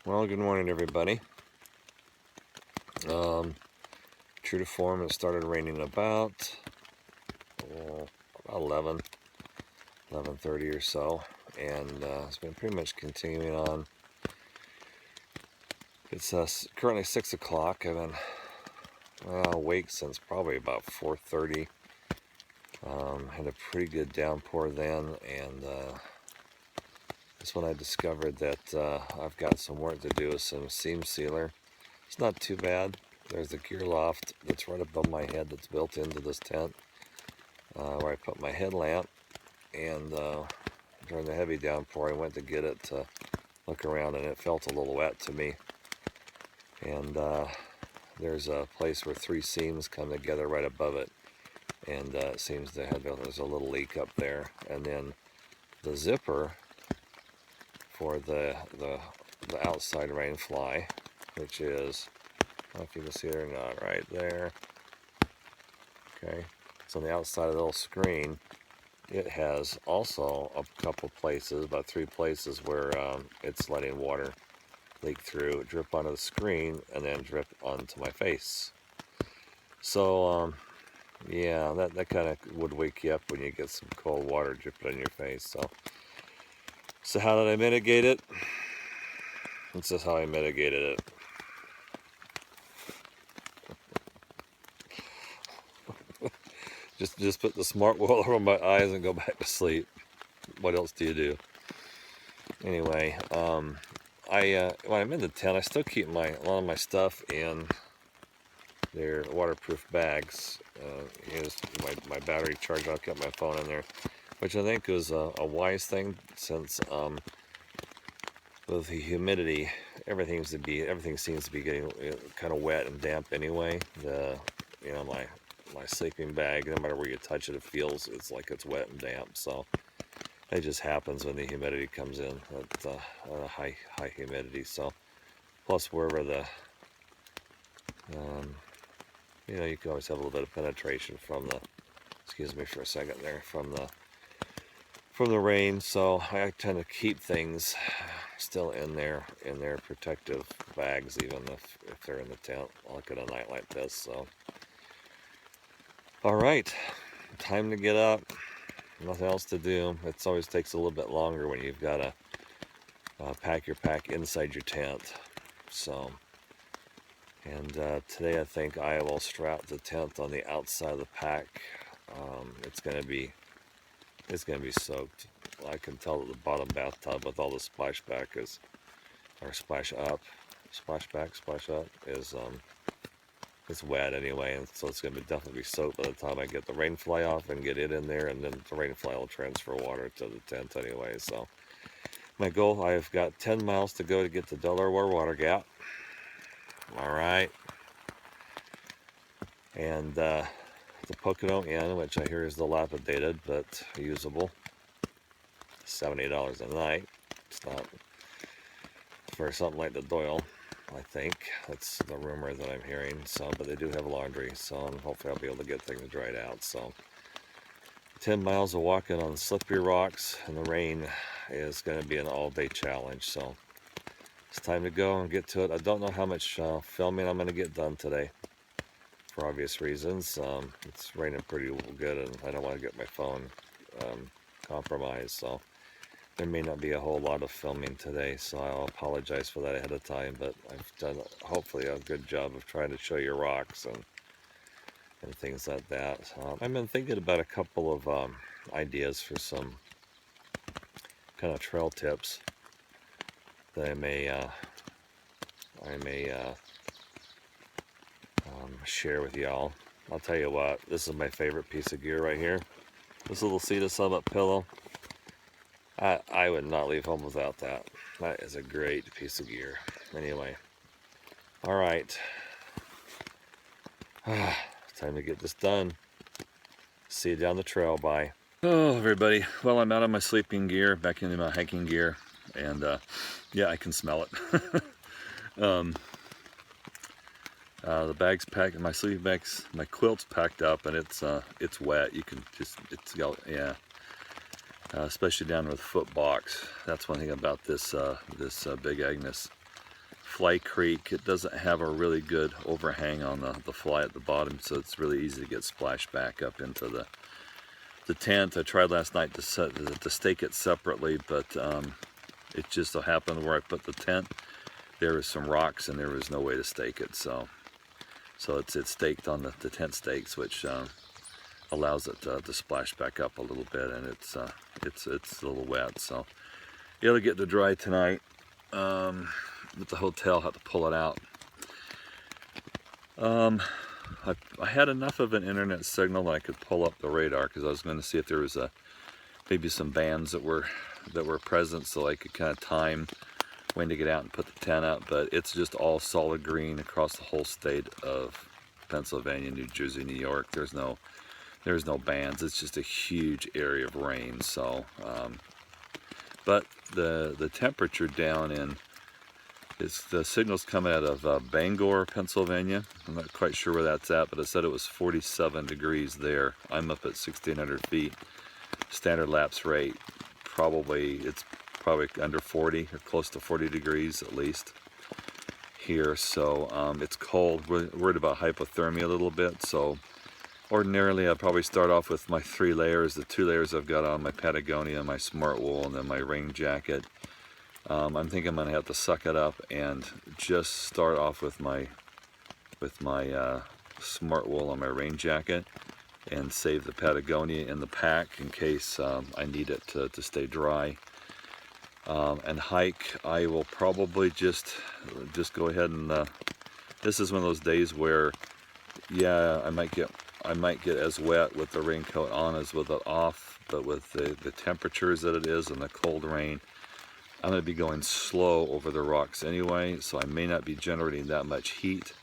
Well, good morning, everybody. True to form, it started raining about 11, 11:30 or so, and it's been pretty much continuing on. It's currently 6 o'clock. I've been awake since probably about 4:30. Had a pretty good downpour then, and that's when I discovered that I've got some work to do with some seam sealer. It's not too bad. There's a gear loft that's right above my head that's built into this tent where I put my headlamp, and during the heavy downpour I went to get it to look around, and it felt a little wet to me. And there's a place where 3 seams come together right above it, and it seems to have, there's a little leak up there. And then the zipper for the outside rain fly, which is, I don't know if you can see it or not, right there. Okay, so on the outside of the little screen, it has also a couple places, about 3 places, where it's letting water leak through, drip onto the screen, and then drip onto my face. So, yeah, that kind of would wake you up when you get some cold water dripping on your face. So how did I mitigate it? This is how I mitigated it. Just put the smart wool over my eyes and go back to sleep. What else do you do? Anyway, when I'm in the tent, I still keep a lot of my stuff in their waterproof bags. Here's my battery charger. I'll keep my phone in there, which I think is a wise thing, since with the humidity, everything seems to be getting kind of wet and damp anyway. My sleeping bag, no matter where you touch it, it's like it's wet and damp. So it just happens when the humidity comes in at high humidity. So plus wherever you can always have a little bit of penetration from the, excuse me for a second there, from the rain. So I tend to keep things still in their protective bags, even if they're in the tent, like at a night like this. So all right, time to get up. Nothing else to do. It always takes a little bit longer when you've got to pack your pack inside your tent. So, and today I think I will strap the tent on the outside of the pack. It's gonna be soaked. I can tell that the bottom bathtub with all the splashback is, or splash up is it's wet anyway, and so it's going to definitely be soaked by the time I get the rain fly off and get it in there, and then the rain fly will transfer water to the tent anyway. So my goal, I've got 10 miles to go to get to Delaware Water Gap. All right. And the Pocono Inn, which I hear is dilapidated but usable, $70 a night. It's not for something like the Doyle, I think. That's the rumor that I'm hearing. So, but they do have laundry, so hopefully I'll be able to get things dried out. So 10 miles of walking on slippery rocks in the rain is going to be an all-day challenge. So it's time to go and get to it. I don't know how much filming I'm going to get done today, for obvious reasons. It's raining pretty good, and I don't want to get my phone compromised. So there may not be a whole lot of filming today, so I'll apologize for that ahead of time, but I've done hopefully a good job of trying to show you rocks and things like that. I've been thinking about a couple of ideas for some kind of trail tips that I may share with y'all. I'll tell you what, this is my favorite piece of gear right here. This little Cedar Summit pillow. I would not leave home without that. That is a great piece of gear. Anyway, all right. Time to get this done. See you down the trail. Bye. Oh, everybody. Well, I'm out of my sleeping gear, back into my hiking gear, and yeah, I can smell it. The bag's packed, my sleeping bags, my quilt's packed up, and it's wet. You can just, yeah. Especially down with the foot box. That's one thing about this Big Agnes fly creek. It doesn't have a really good overhang on the fly at the bottom, so it's really easy to get splashed back up into the tent. I tried last night to stake it separately, but it just so happened where I put the tent, there was some rocks and there was no way to stake it. So it's staked on the tent stakes, which allows it to splash back up a little bit, and it's a little wet. So it'll get to dry tonight. At the hotel, had to pull it out. I had enough of an internet signal that I could pull up the radar, because I was going to see if there was maybe some bands that were present, so I could kind of time when to get out and put the tent up. But it's just all solid green across the whole state of Pennsylvania, New Jersey, New York. There's no bands. It's just a huge area of rain. So, but the temperature down in, the signal's coming out of Bangor, Pennsylvania. I'm not quite sure where that's at, but it said it was 47 degrees there. I'm up at 1,600 feet. Standard lapse rate, it's probably under 40 or close to 40 degrees at least here. So it's cold. We're worried about hypothermia a little bit. So ordinarily I'd probably start off with my 3 layers, the 2 layers I've got on, my Patagonia, my smart wool, and then my rain jacket. I'm thinking I'm going to have to suck it up and just start off with my smart wool on my rain jacket, and save the Patagonia in the pack in case I need it to stay dry. And hike, I will probably just go ahead and this is one of those days where, yeah, I might get as wet with the raincoat on as with it off, but with the temperatures that it is and the cold rain, I'm going to be going slow over the rocks anyway, so I may not be generating that much heat.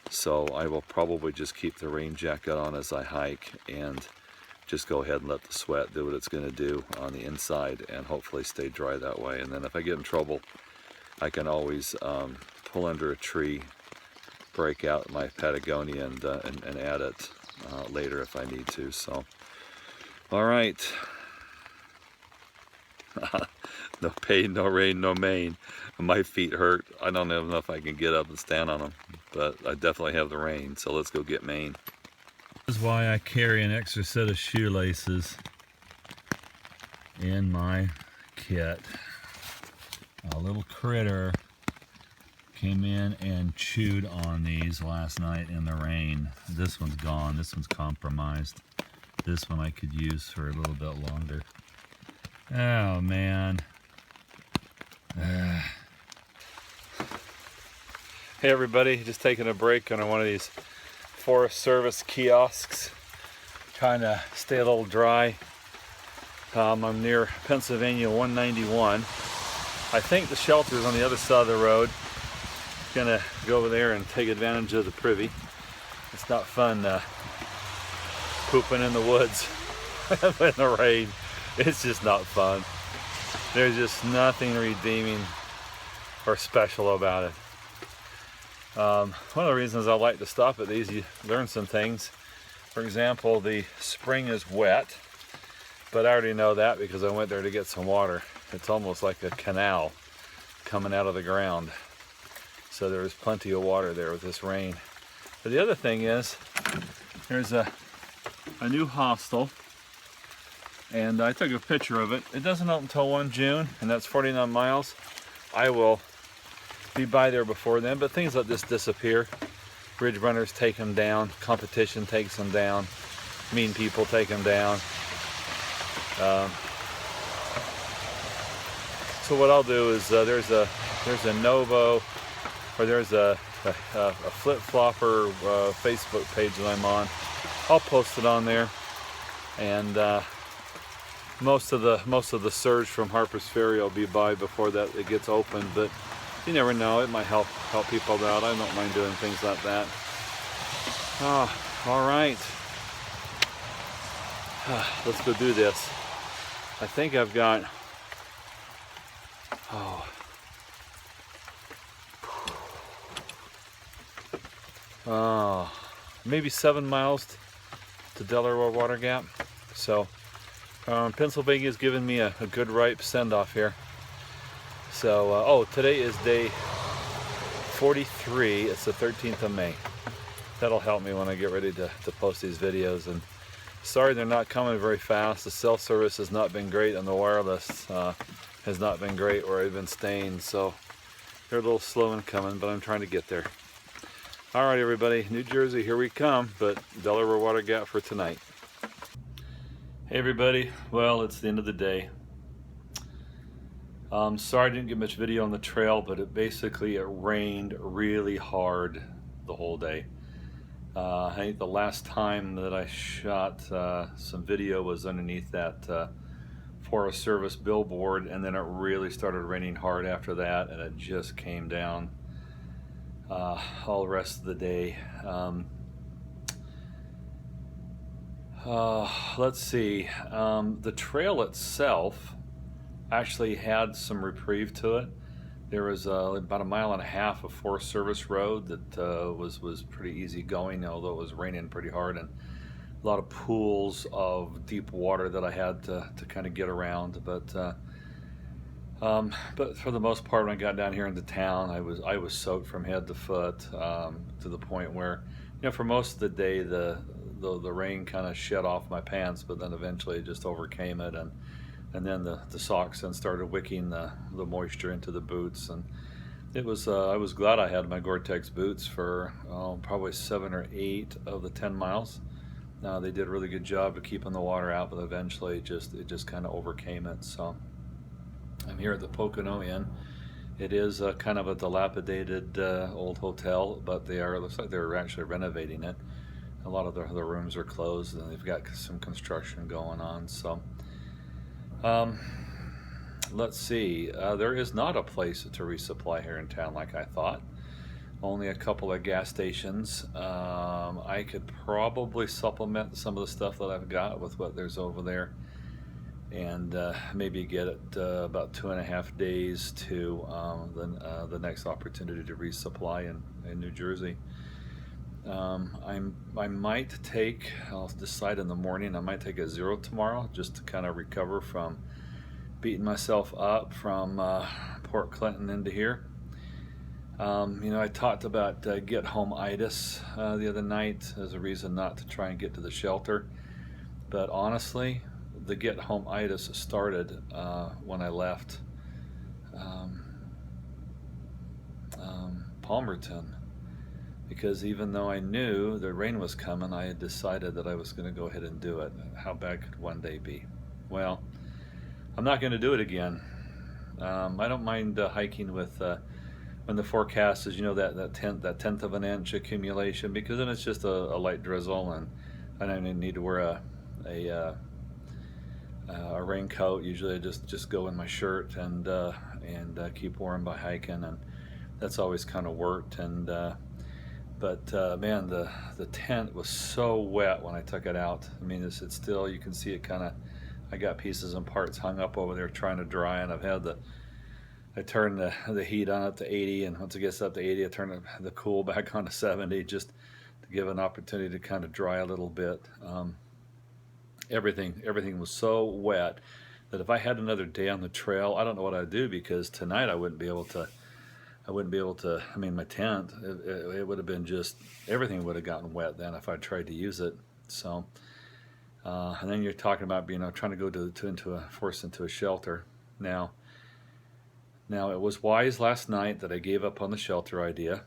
So I will probably just keep the rain jacket on as I hike, and just go ahead and let the sweat do what it's going to do on the inside, and hopefully stay dry that way. And then if I get in trouble, I can always pull under a tree, break out my Patagonia, and add it later if I need to. So, all right. No pain, no rain, no main. My feet hurt. I don't know if I can get up and stand on them, but I definitely have the rain, so let's go get Maine. This is why I carry an extra set of shoelaces in my kit. A little critter came in and chewed on these last night in the rain. This one's gone. This one's compromised. This one I could use for a little bit longer. Oh man. Hey everybody, just taking a break on one of these Forest Service kiosks, trying to stay a little dry. I'm near Pennsylvania 191. I think the shelter is on the other side of the road. Gonna go over there and take advantage of the privy. It's not fun pooping in the woods in the rain. It's just not fun. There's just nothing redeeming or special about it. One of the reasons I like to stop at these, you learn some things. For example, the spring is wet, but I already know that because I went there to get some water. It's almost like a canal coming out of the ground. So there's plenty of water there with this rain. But the other thing is, there's a new hostel, and I took a picture of it. It doesn't open until 1 June, and that's 49 miles. I will be by there before then, but things like this disappear. Bridge runners take them down, competition takes them down, mean people take them down. So what I'll do is there's a Novo, or there's a flip-flopper Facebook page that I'm on. I'll post it on there, and most of the surge from Harper's Ferry will be by before that it gets open, but you never know, it might help people out. I don't mind doing things like that. All right. Let's go do this. I think I've got, maybe 7 miles to Delaware Water Gap. So Pennsylvania's given me a good ripe send-off here. So, today is day 43. It's the 13th of May. That'll help me when I get ready to post these videos. And sorry they're not coming very fast. The cell service has not been great, and the wireless has not been great where I've been staying. So they're a little slow in coming, but I'm trying to get there. All right, everybody, New Jersey, here we come, but Delaware Water Gap for tonight. Hey, everybody. Well, it's the end of the day. Sorry I didn't get much video on the trail, but it rained really hard the whole day. I think the last time that I shot some video was underneath that Forest Service billboard, and then it really started raining hard after that, and it just came down all the rest of the day. Let's see. The trail itself actually had some reprieve to it. There was about 1.5 miles of Forest Service road that was pretty easy going, although it was raining pretty hard, and a lot of pools of deep water that I had to kind of get around. But for the most part, when I got down here into town, I was soaked from head to foot, to the point where, for most of the day the rain kind of shed off my pants, but then eventually it just overcame it, and then the socks then started wicking the moisture into the boots. And it was I was glad I had my Gore-Tex boots for probably 7 or 8 of the 10 miles. They did a really good job of keeping the water out, but eventually it just kind of overcame it. So I'm here at the Pocono Inn. It is kind of a dilapidated old hotel, but it looks like they're actually renovating it. A lot of the rooms are closed, and they've got some construction going on. So let's see. There is not a place to resupply here in town like I thought. Only a couple of gas stations. I could probably supplement some of the stuff that I've got with what there's over there, and maybe get it about 2.5 days to the next opportunity to resupply in New Jersey. I might take, I'll decide in the morning, I might take a 0 tomorrow just to kind of recover from beating myself up from Port Clinton into here. I talked about get home-itis the other night as a reason not to try and get to the shelter, but honestly, the get home-itis started when I left Palmerton, because even though I knew the rain was coming, I had decided that I was going to go ahead and do it. How bad could one day be? Well, I'm not going to do it again. I don't mind hiking with when the forecast is, that tenth of an inch accumulation, because then it's just a light drizzle, and I don't even need to wear a raincoat. Usually I just go in my shirt and keep warm by hiking, and that's always kind of worked. And but man, the tent was so wet when I took it out. I mean, it's still, you can see it kind of, I got pieces and parts hung up over there trying to dry, and I turned the heat on up to 80, and once it gets up to 80, I turn the cool back on to 70, just to give an opportunity to kind of dry a little bit. Everything was so wet that if I had another day on the trail, I don't know what I'd do, because tonight I wouldn't be able to, I mean, my tent, it would have been just, everything would have gotten wet then if I tried to use it. So, and then you're talking about, trying to go forced into a shelter. Now it was wise last night that I gave up on the shelter idea,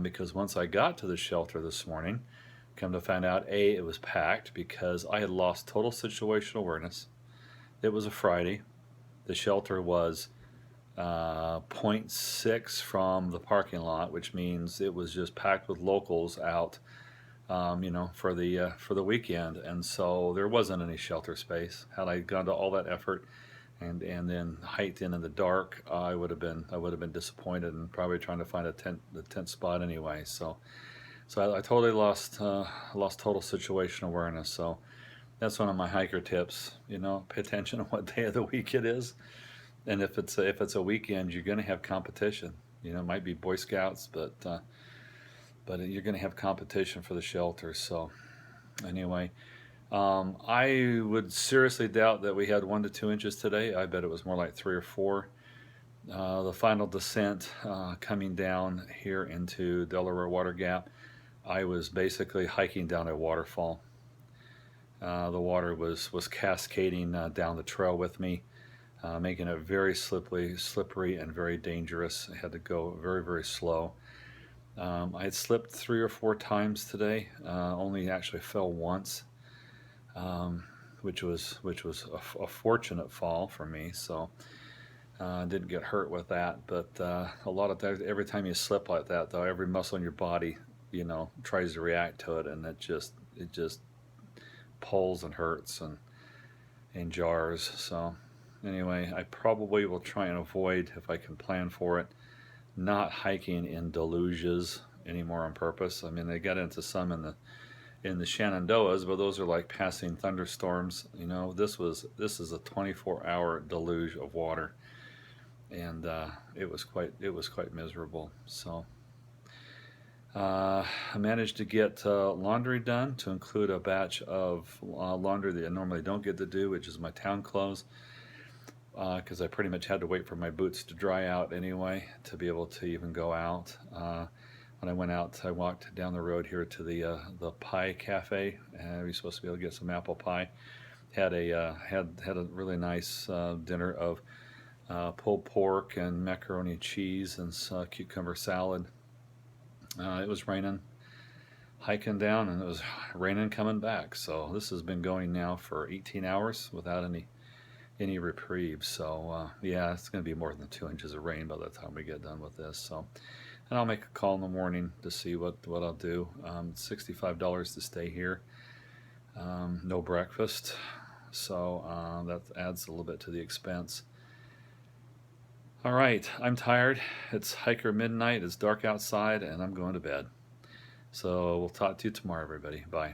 because once I got to the shelter this morning, come to find out, it was packed because I had lost total situational awareness. It was a Friday. The shelter was 0.6 from the parking lot, which means it was just packed with locals out, for the weekend, and so there wasn't any shelter space. Had I gone to all that effort and then hiked in the dark, I would have been disappointed and probably trying to find the tent spot anyway. So I totally lost total situational awareness. So that's one of my hiker tips. Pay attention to what day of the week it is, and if it's a weekend, you're going to have competition. It might be Boy Scouts, but you're going to have competition for the shelter. So anyway, I would seriously doubt that we had 1 to 2 inches today. I bet it was more like 3 or 4. The final descent coming down here into Delaware Water Gap, I was basically hiking down a waterfall. The water was cascading down the trail with me, making it very slippery and very dangerous. I had to go very, very slow. I had slipped 3 or 4 times today. Only actually fell once, which was a fortunate fall for me. So didn't get hurt with that. But a lot of times, every time you slip like that, though, every muscle in your body, tries to react to it, and it just pulls and hurts and jars. So anyway, I probably will try and avoid, if I can plan for it, not hiking in deluges anymore on purpose. I mean, they got into some in the Shenandoahs, but those are like passing thunderstorms. This is a 24-hour deluge of water, and it was quite miserable. So I managed to get laundry done, to include a batch of laundry that I normally don't get to do, which is my town clothes, because I pretty much had to wait for my boots to dry out anyway to be able to even go out. When I went out, I walked down the road here to the Pie Cafe, and we were supposed to be able to get some apple pie. Had a really nice dinner of pulled pork and macaroni and cheese and cucumber salad. It was raining hiking down, and it was raining coming back. So this has been going now for 18 hours without any reprieve. So yeah, it's going to be more than 2 inches of rain by the time we get done with this. So, and I'll make a call in the morning to see what I'll do. $65 to stay here. No breakfast, so that adds a little bit to the expense. All right, I'm tired. It's hiker midnight. It's dark outside, and I'm going to bed. So we'll talk to you tomorrow, everybody. Bye.